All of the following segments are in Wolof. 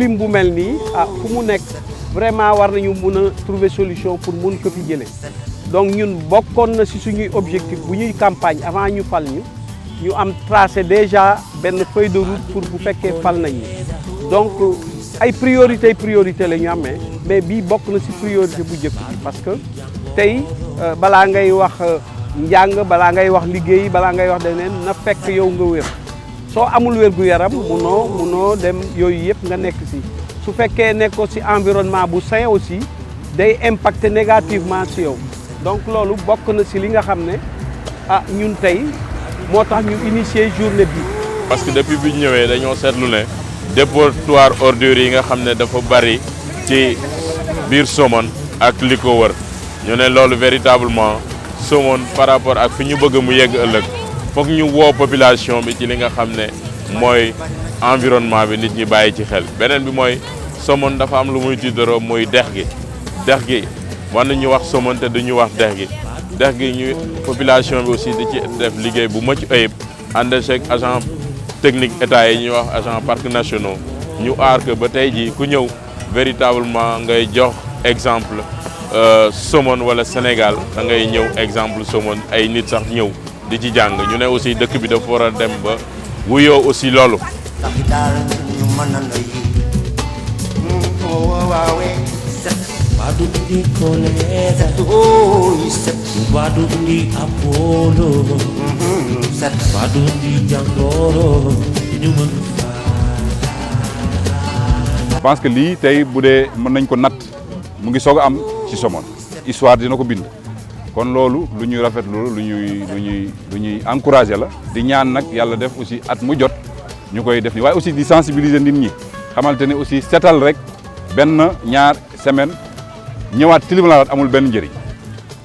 tilim bu mel nii fu mu nekk vraiment war nañu mun a trouver solution pour mun ko fi jëlee donc ñun bokkoon na ci suñuy objectif bu ñuy campagne avant ñu fal ñu am tracé déjà benn feuille de route pour bu fekkee fal nañu donc ay priorité la ñu amee mais bii bokk na ci priorité bu njëkk bi parce que tey balaa ngay wax njàng balaa ngay wax liggéey balaa ngay wax leneen na fekk yow nga wér soo amul wér gu yaram munoo dem yooyu yëpp nga nekk ci su fekkee nekkoo ci environnement bu sain aussi day impacter négativement ci yow donc loolu bokk na ci li nga xam ne ñun tey moo tax ñu initier journée bi. parce que depuis bi ñu ñëwee dañoo seetlu ne dépotoir ordures yi nga xam ne dafa bari ci biir Somone ak li ko wër ñu ne loolu véritablement Somone par rapport ak fi ñu bëgg mu yegg ëllëg foog ñu woo population bi ci li nga xam ne mooy environnement bi nit ñi bàyyi ci xel beneen bi mooy Somone dafa am lu muy tiitaroo muy dex gi war nañu wax Somone te duñu wax dex gi ñu population bi aussi di ci def liggéey bu mucc ayib ànd ak agent technique état yi ñuy wax agent parcs nationaux ñu aar que ba tey jii ku ñëw véritablement ngay jox exemple Somone wala Sénégal da ngay ñëw exemple Somone ay nit sax ñëw di ci jàng ñu ne aussi dëkk bi dafa war a dem ba wuyoo aussi loolu. Badundi koleza badundi apollo badundi jangoro ñu mën je pense que lii tey bu dee mën nañ ko natt mu ngi soog a am ci Somone histoire dina ko bind kon loolu lu ñuy rafetlu lu ñuy encouragé la di ñaan nag yàlla def aussi at mu jot ñu koy def ni waaye aussi di sensibiliser nit ñi xamante ne aussi setal rek benn ñaar semaine ñëwaat tilimalaat amul benn njëriñ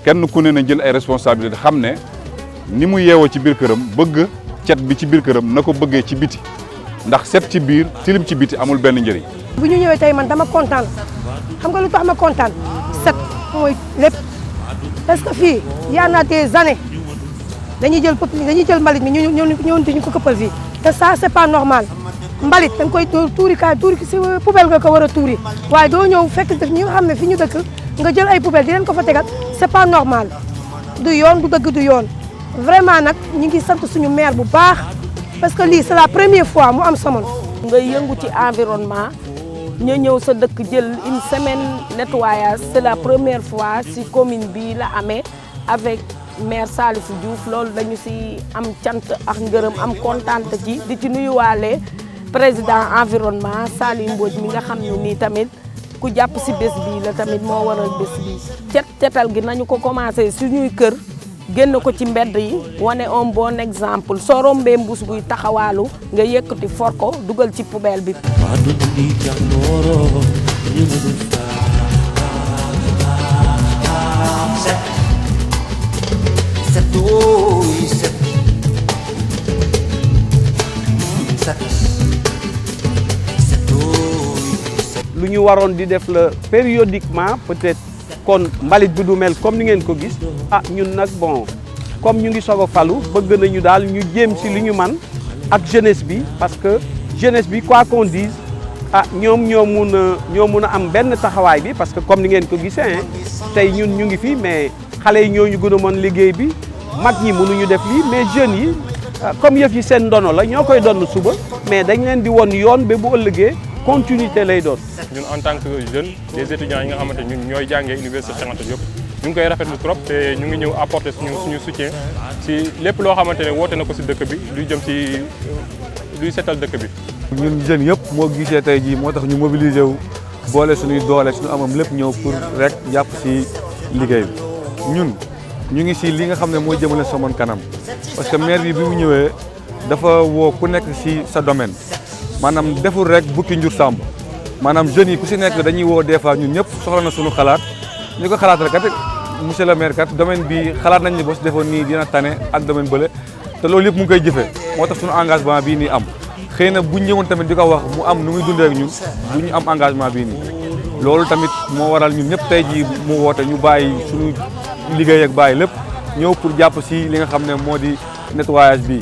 kenn ku ne na jël ay responsabilité xam ne ni mu yeewoo ci biir këram bëgg cet bi ci biir këram na ko bëggee ci biti ndax set ci biir tilim ci biti amul benn njëriñ. bu ñu ñëwee tey man dama kontaan xam nga lu tax ma kontaan set mooy lépp parce que fii y en a des années dañuy jël mbalit mi ñëw ñu ko këppal fii te ça c'est pas normal. mbalit da nga koy tuuri si poubelle nga ko war a tuuri waaye doo ñëw fekk def ñi nga xam ne fi ñu dëkk nga jël ay poubelle di leen ko fa tegal c'est pas normal du yoon du dëgg du yoon vraiment nag ñu ngi sant suñu maire bu baax parce que lii c'est la première fois mu am Somone. nga yëngu ci environnement ñu ñëw sa dëkk jël une semaine nettoyage c'est la première fois si commune bi la amee avec maire Salif Diouf loolu dañu si am cant ak ngërëm am kontaante ci di ci nuyuwaale président environnement Salim Mbodj mi nga xam ne nii tamit ku jàpp si bés bi la tamit moo waral bés bi cetal gi nañu ko commencé suñuy kër génn ko ci mbedd yi wane un bon exemple soo rombee mbuus buy taxawaalu nga yëkkati for ko dugal ci poubelle bi. lu ñu waroon di def la périodiquement peut-être kon mbalit bi du mel comme ni ngeen ko gis ñun nag bon comme ñu ngi soog a falu bëgg nañu daal ñu jéem ci li ñu man ak jeunesse bi parce que jeunesse bi quoi qu'on dise ñoom ñoo mun a am benn taxawaay bi parce que comme ni ngeen ko gisee tey ñun ñu ngi fi mais xale yi ñoo ñu gën a mën liggéey bi mag ñi mënuñu def lii mais jeunes yi comme yëf yi seen ndono la ñoo koy donn suba mais dañ leen di won yoon ba bu ëllëgee continuité lay doon. ñun en tant que jeune des étudiants yi nga xamante ñun ñooy jàngee université Cheikh Anta Diop ñu ngi koy rafetlu trop te ñu ngi ñëw apporter suñu soutien si lépp loo xamante ne woote na ko si dëkk bi luy jëm ci luy setal dëkk bi. ñun jeunes yëpp moo gisee tey jii moo tax ñu mobiliser wu boole suñuy doole suñu amam lépp ñëw pour rek jàpp si liggéey bi ñun ñu ngi si li nga xam ne mooy jëmale Somone kanam parce que maire bi mu ñëwee dafa woo ku nekk si sa domaine. maanaam deful rek bukki njur sàmb maanaam jeunes yi ku si nekk dañuy woo des fois ñun ñëpp soxla na suñu xalaat ñu ko xalaatal kat monsieur le maire kat domaine bi xalaat nañ ni boo si defoon nii dina tane ak domaine bële te loolu yëpp mu ngi koy jëfee moo tax suñu engagement bii nii am xëy na bu ñëwoon tamit di ko wax mu am nu muy dundee ak ñun du ñu am engagement bii nii loolu tamit moo waral ñun ñëpp tey jii mu woote ñu bàyyi suñu liggéey ak bàyyi lépp ñëw pour jàpp si li nga xam ne moo di nettoyage bi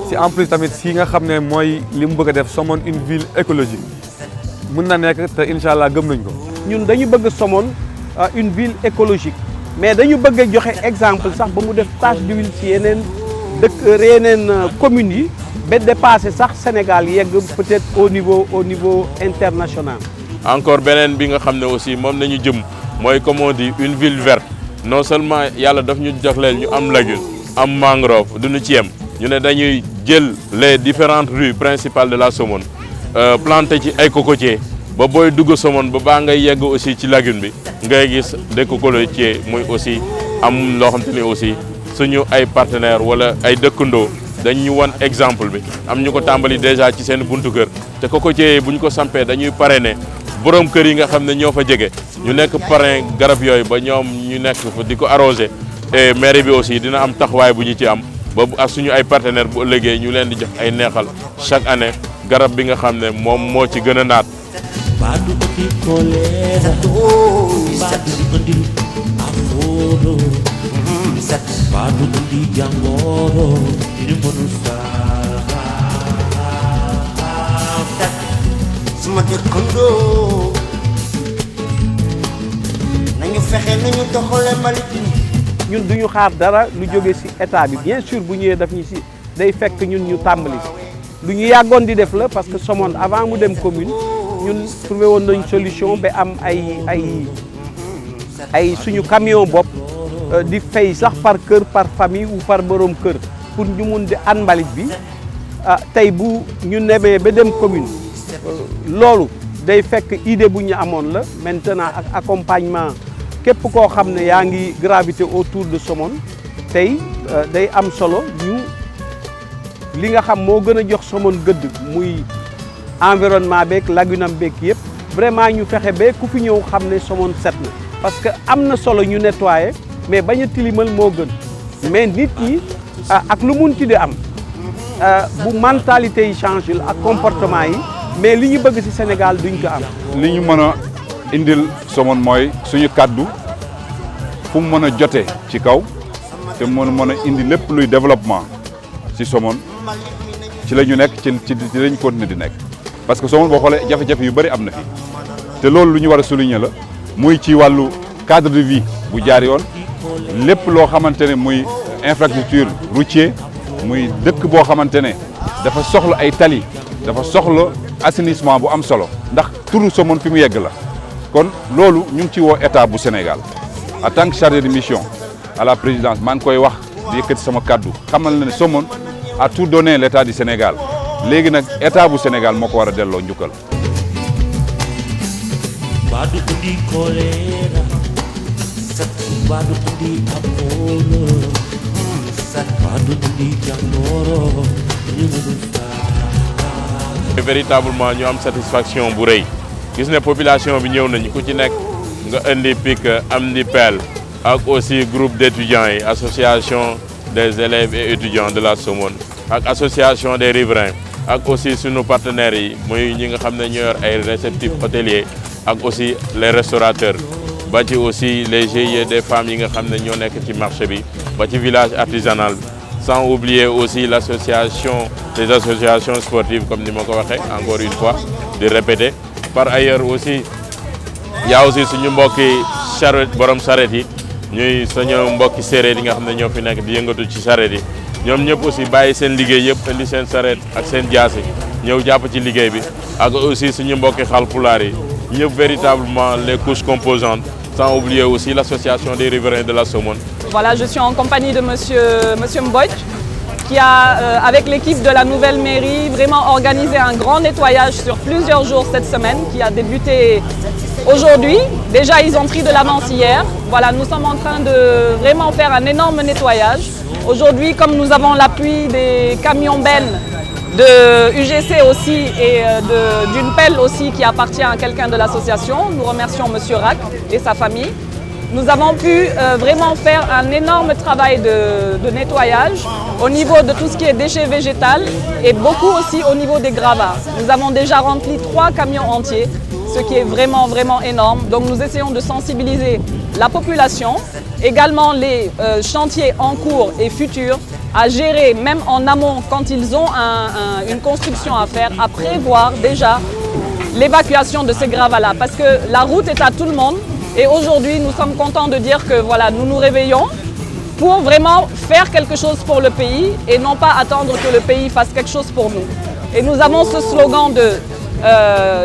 si en plus tamit si nga xam ne mooy li mu bëgg a def Somone une ville écologique mën na nekk te incha allah gëm nañ ko. ñun dañu bëgg Somone une ville écologique mais dañu bëgg a joxe exemple sax ba mu def tache d'huile ci yeneen dëkk yeneen communes yi ba dépassé sax Sénégal yegg peut-être au niveau international. encore beneen bi nga xam ne aussi moom nañu jëm mooy comme on dit une ville verte non seulement yàlla daf ñu joxleel ñu am lagune am mangrove duñu ci yem ñu ne dañuy jël les différentes rues principales de la Somone planté ci ay cocotiers ba booy dugg Somone ba baa ngay yegg aussi ci lagune bi ngay gis des cocotiers muy aussi am loo xam te ne aussi suñu ay partenaires wala ay dëkkandoo dañ ñu wan exemple bi am ñu ko tàmbali déjà ci seen buntu kër te cocotiers yi bu ñu ko sampee dañuy parrainer borom kër yi nga xam ne ñoo fa jege ñu nekk parrain garab yooyu ba ñoom ñu nekk fa di ko arroser et mairie bi aussi dina am taxawaay bu ñu ci am ba ak suñu ay partenaires bu ëllëgee ñu leen di jox ay neexal chaque année garab bi nga xam ne moom moo ci gën a naat. Badu di kolera, badu di andil aforo, badu di jangoro, ini manusia. Suma dëkkandoo nañu fexe nañu doxalee mbalit mi. ñun duñu xaar dara lu jóge ci état bi bien sûr bu ñëwee daf ñu ci day fekk ñun ñu tàmbali lu ñu yàggoon di def la parce que Somone avant mu dem commune ñun trouvé woon nañ solution ba am ay suñu camion bopp di fay sax par kër par famille ou par borom kër pour ñu mun di an mbalit bi tey bu ñu nemee ba dem commune loolu day fekk idée bu ñu amoon la maintenant ak accompagnement képp koo xam ne yaa ngi gravité autour de Somone tey day am solo ñu li nga xam moo gën a jox Somone gëdd muy environnement beeg lagune am beeg yëpp vraiment ñu fexe ba ku fi ñëw xam ne Somone set na parce que am na solo ñu nettoyer mais bañ a tilimal moo gën mais nit ñi ak lu mun ci di am bu mentalité yi changé ak comportement yi mais li ñu bëgg ci Sénégal duñ ko am. li ñu mën a indil Somone mooy suñu kàddu fu mu mën a jotee ci kaw te mën a indi lépp luy développement ci Somone ci la ñu nekk ci lañ continuer di nekk parce que Somone boo xoolee jafe-jafe yu bëri am na fi te loolu lu ñu war a souligner la muy ci wàllu cadre de vie bu jaar yoon lépp loo xamante ne muy infrastructure routier muy dëkk boo xamante ne dafa soxla ay tali dafa soxla assainissement bu am solo ndax turu Somone fi mu yegg la kon loolu ñu ngi ci woo état bu Sénégal en tant que chargé de mission à la présidence maa ngi koy wax di yëkkati sama kaddu xamal na ne Somone a tout donné l' état du Sénégal léegi nag état bu Sénégal moo ko war a delloo njukkal. Badu di kolera, badu di apolo, badu di jangoro, ini manusia. Véritablement ñu am satisfaction bu rëy gis ne population bi ñëw nañu ku ci nekk nga indi pic am di pelle ak aussi groupe d'étudiants yi association des élèves et étudiants de la Somone ak association des riverains ak aussi sunu partenaires yi muy ñi nga xam ne ñoo yor ay réceptifs hôteliers ak aussi les restaurateurs ba ci aussi les GIE des femmes yi nga xam ne ñoo nekk ci marché bi ba ci village artisanal bi sans oublier aussi l'association des associations sportives comme ni ma ko waxee encore une fois de répéter par ailleurs aussi y a aussi suñu mbokki charrette borom charrette yi ñuy suñu mbokki séeréer yi nga xam ne ñoo fi nekk di yëngatu ci charrette yi ñoom ñëpp aussi bàyyi seen liggéey yëpp indi seen charrette ak seen jaasi ñëw jàpp ci liggéey bi ak aussi suñu mbokki Haalpulaar yi ñëpp véritablement les couches composantes sans oublier aussi l'association des riverains de la Somone. Voilà, je suis en compagnie de monsieur Mbodj qui a, avec l'équipe de la nouvelle mairie, vraiment organisé un grand nettoyage sur plusieurs jours cette semaine qui a débuté aujourd'hui. Déjà, ils ont pris de l'avance hier. Voilà, nous sommes en train de vraiment faire un énorme nettoyage. Aujourd'hui, comme nous avons l'appui des camions bennes de UGC aussi et d'une pelle aussi qui appartient à quelqu'un de l'association. Nous remercions monsieur Rack et sa famille. Nous avons pu vraiment faire un énorme travail de nettoyage au niveau de tout ce qui est déchets végétaux et beaucoup aussi au niveau des gravats. Nous avons déjà rempli 3 camions entiers, ce qui est vraiment, vraiment énorme. Donc nous essayons de sensibiliser la population, également les chantiers en cours et futurs, à gérer même en amont quand ils ont une construction à faire, à prévoir déjà l'évacuation de ces gravats-là. Parce que la route est à tout le monde. Et aujourd'hui, nous sommes contents de dire que voilà, nous nous réveillons pour vraiment faire quelque chose pour le pays et non pas attendre que le pays fasse quelque chose pour nous. Et nous avons ce slogan de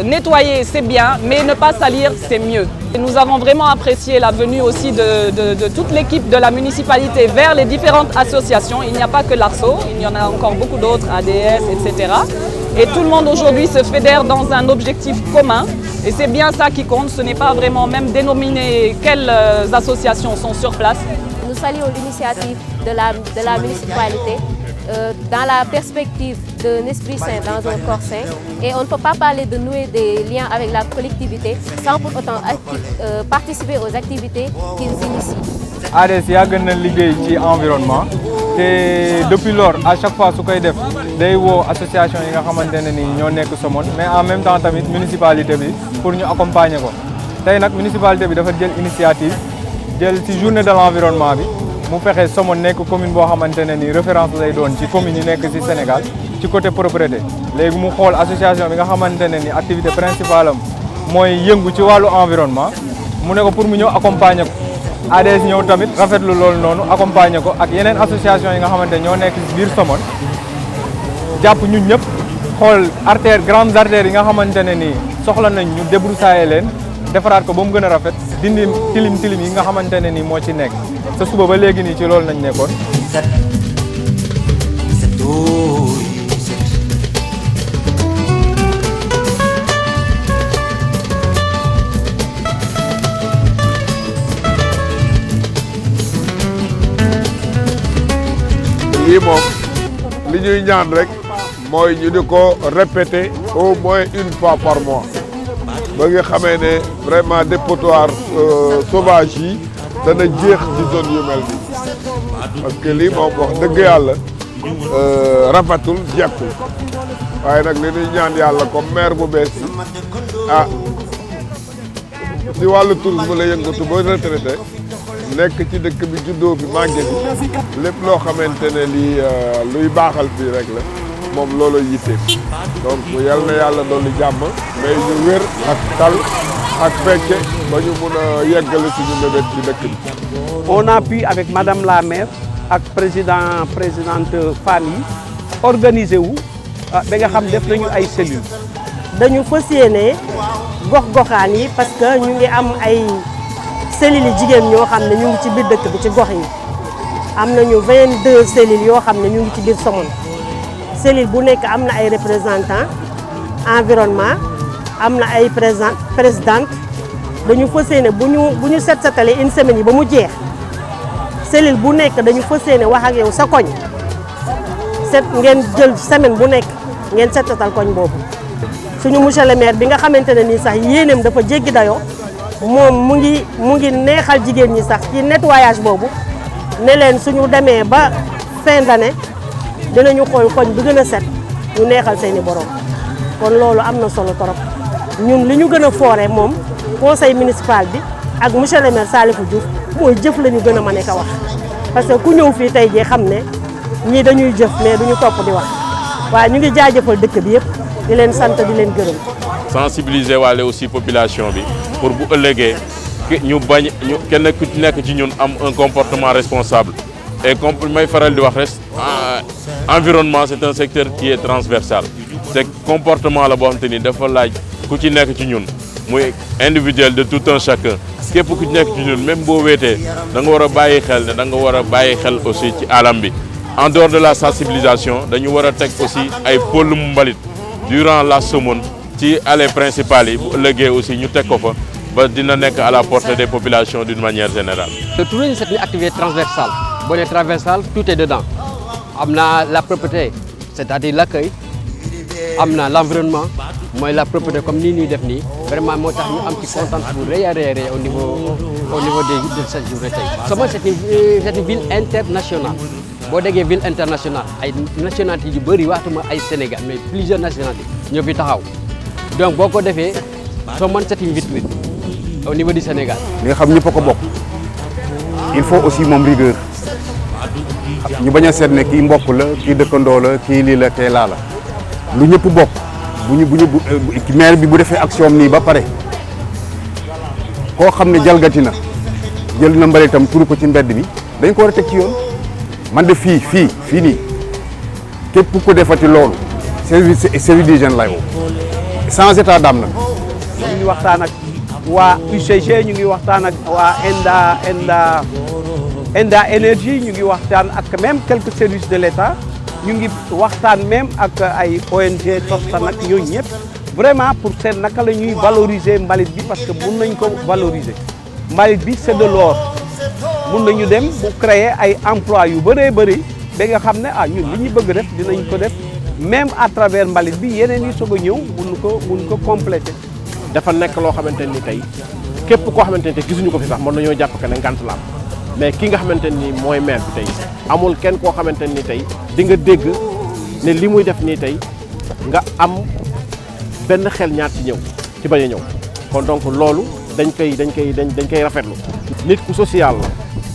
nettoyer c'est bien, mais ne pas salir c'est mieux. Et nous avons vraiment apprécié la venue aussi de toute l'équipe de la municipalité vers les différentes associations. Il n'y a pas que l'ARSO, il y en a encore beaucoup d'autres, ADS, etc. Et tout le monde aujourd'hui se fédère dans un objectif commun. Et c'est bien ça qui compte, ce n'est pas vraiment même dénominer quelles associations sont sur place. Nous saluons l'initiative de la municipalité dans la perspective d'un esprit sain dans un corps sain. Et on ne peut pas parler de nouer des liens avec la collectivité sans pour autant participer aux activités qu'ils initient. ADS yàgg na liggéey ci environnement te depuis lors à chaque fois su koy def day woo association yi nga xamante ne ni ñoo nekk Somone mais en même temps tamit municipalité bi pour ñu accompagner ko tey nag municipalité bi dafa jël initiative jël ci journée de l'environnement bi mu fexe Somone nekk commune boo xamante ne ni référence lay doon ci commune yi nekk ci Sénégal ci côté propreté léegi mu xool association bi nga xamante ne ni activité principale am mooy yëngu ci wàllu environnement mu ne ko pour mu ñëw accompagner ko ADS ñëw tamit rafetlu loolu noonu accompagner ko ak yeneen association yi nga xamante ñoo nekk ci biir Somone jàpp ñun ñëpp xool artères grandes artères yi nga xamante ne nii soxla nañ ñu débroussailler leen defaraat ko ba mu gën a rafet dindi tilim tilim yi nga xamante ne nii moo ci nekk sa suba ba léegi nii ci loolu nañ nekkoon. lii moom li ñuy ñaan rek mooy ñu di ko répéter au moins une fois par mois ba nga xamee ne vraiment dépotoir sauvage yi dana jeex ci zone yu mel nii parce que lii moom wax dëgg yàlla rafetul jekkul waaye nag li ñuy ñaan yàlla comme maire bu bees yi ah ci wàllu tourisme la yëngatu ba retraité nekk ci dëkk bi juddoo bi màgge bi lépp loo xamante ne lii luy baaxal fii rek la moom loolu yitteem donc yal na yàlla dolli jàmm mais ñu wér ak tal ak fecce ba ñu mun a yeggale suñu mébét ci dëkk bi. On a pu avec madame la maire ak présidente femmes yi organiser wu ba nga xam def nañu ay cellules. dañu fas yéene gox-goxaan yi parce que ñu ngi am ay cellules yi jigéen ñoo xam ne ñu ngi ci biir dëkk bi ci gox yi am nañu 22 cellules yoo xam ne ñu ngi ci biir Somone cellule bu nekk am na ay représentants environnement am na ay présidente dañu fas yéene bu ñu set-setalee une semaine yi ba mu jeex cellule bu nekk dañu fas yéene wax ak yow sa koñ set ngeen jël semaine bu nekk ngeen set-setal koñ boobu suñu monsieur le maire bi nga xamante ne nii sax yéeneem dafa jéggi dayoo moom mu ngi neexal jigéen ñi sax ci nettoyage boobu ne leen suñu demee ba fin d'année dinañu xool koñ bi gën a set ñu neexal seeni borom kon loolu am na solo torop ñun li ñu gën a foore moom conseil municipal bi ak monsieur le maire Salifou Diouf mooy jëf la ñu gën a mën a wax parce que ku ñëw fii tey jii xam ne ñii dañuy jëf mais duñu topp di wax waaye ñu ngi jaajëfal dëkk bi yëpp di leen sant di leen gërëm. sensibiliser waale aussi population bi pour bu ëllëgee ñu bañ ñu kenn ku nekk ci ñun am un comportement responsable et comme may faral di wax rek environnement c'est un secteur qui est transversal te comportement la boo xam te ni dafa laaj ku ci nekk ci ñun muy individuel de tout un chacun képp ku ci nekk ci ñun même boo wéetee da nga war a bàyyi xel ne da nga war a bàyyi xel aussi ci alam bi en dehors de la sensibilisation dañu war a teg aussi ay pôle mbalit durant la Somone ci allées principales yi bu ëllëgee aussi ñu teg ko fa ba dina nekk à la portée des populations d'une manière générale. Le tourisme c'est une activité transversale. Boo nee transversale tout est dedans. Am na la propreté c'est-à-dire l'accueil am na l'environnement mooy la propreté comme nii ñuy def nii vraiment moo tax ñu am ci kontaan bu rëy a rëy au niveau de cette journée tey. Somone c'est une ville internationale boo déggee ville internationale ay nationalités yu bëri waxtuma ay Sénégal mais plusieurs nationalités ñoo fi taxaw donc boo ko defee Somone c'est une vitrine au niveau du Sénégal. li nga xam ñëpp a ko bokk il faut aussi moom rigueur ñu bañ a seet ne kii mbokk la kii dëkkandoo la kii lii la kee laa la lu ñëpp bokk maire bi bu defee action nii ba pare koo xam ne jalgati na jël na mbalitam turu ko ci mbedd bi dañ ko war a teg ci yoon man de fii nii képp ku defati loolu service d'hygiène lay woo sans état d'âme nag. ñu ngi waxtaan ak waa UCG ñu ngi waxtaan ak waa Enda Énergie ñu ngi waxtaan ak même quelques services de l'État ñu ngi waxtaan même ak ay ONG Tostan ak ñooñu ñëpp vraiment pour seet naka la ñuy valoriser mbalit bi parce que mun nañ ko valoriser mbalit bi c'est de l'or mun nañu dem bu créer ay emploi yu bëree bëri ba nga xam ne ñun li ñu bëgg def dinañ ko def même à travers mbalit bi yeneen yi soog a ñëw mun ko compléter. dafa nekk loo xamante ni tey képp koo xamante ni tey gisuñu ko fi sax mën nañoo jàpp que ne ngant la am mais ki nga xamante ni mooy maire bi tey amul kenn koo xamante ni tey di nga dégg ne li muy def nii tey nga am benn xel ñaar ci ñëw ci bañ a ñëw kon donc loolu dañ koy rafetlu. nit ku social la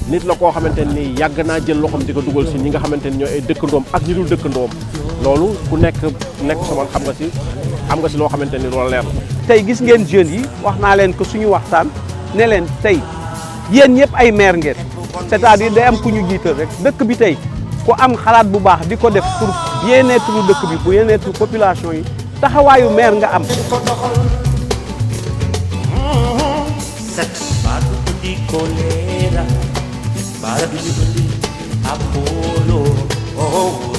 nit la koo xamante ni yàgg naa jël loxoom di ko dugal si ñi nga xamante ni ñooy ay dëkkandoom ak ñi dul dëkkandoom loolu ku nekk Somone xam nga si loo xamante ni loolu leer la. tey gis ngeen jeunes yi wax naa leen ko suñu waxtaan ne leen tey yéen ñëpp ay maire ngeen c'est-à-dire day am ku ñu jiital rek dëkk bi tey ku am xalaat bu baax di ko def pour bien-être dëkk bi pour bien-être population yi taxawaayu maire nga am. Colera, para de Apollo, oh,